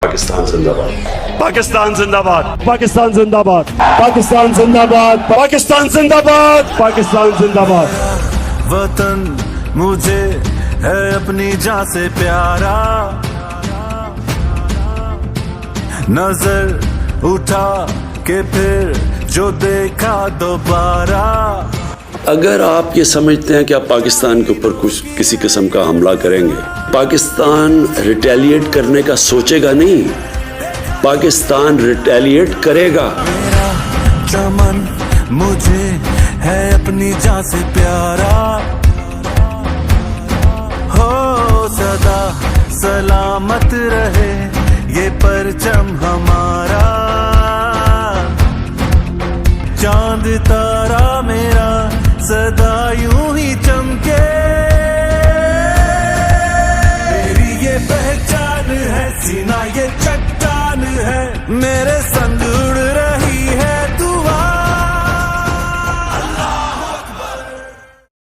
पाकिस्तान जिंदाबाद। पाकिस्तान जिंदाबाद। पाकिस्तान जिंदाबाद। पाकिस्तान जिंदाबाद। पाकिस्तान जिंदाबाद। पाकिस्तान जिंदाबाद। वतन मुझे है अपनी जान से प्यारा, नजर उठा के फिर जो देखा दोबारा। अगर आप ये समझते हैं कि आप पाकिस्तान के ऊपर कुछ किसी किस्म का हमला करेंगे, पाकिस्तान रिटेलिएट करने का सोचेगा नहीं, पाकिस्तान रिटेलिएट करेगा। मेरा चमन मुझे है अपनी जान से प्यारा, हो सदा सलामत रहे ये परचम हमारा। चांद तारा मेरा सदा यूं ही चमके, मेरी ये पहचान है, सीना ये चट्टान है मेरे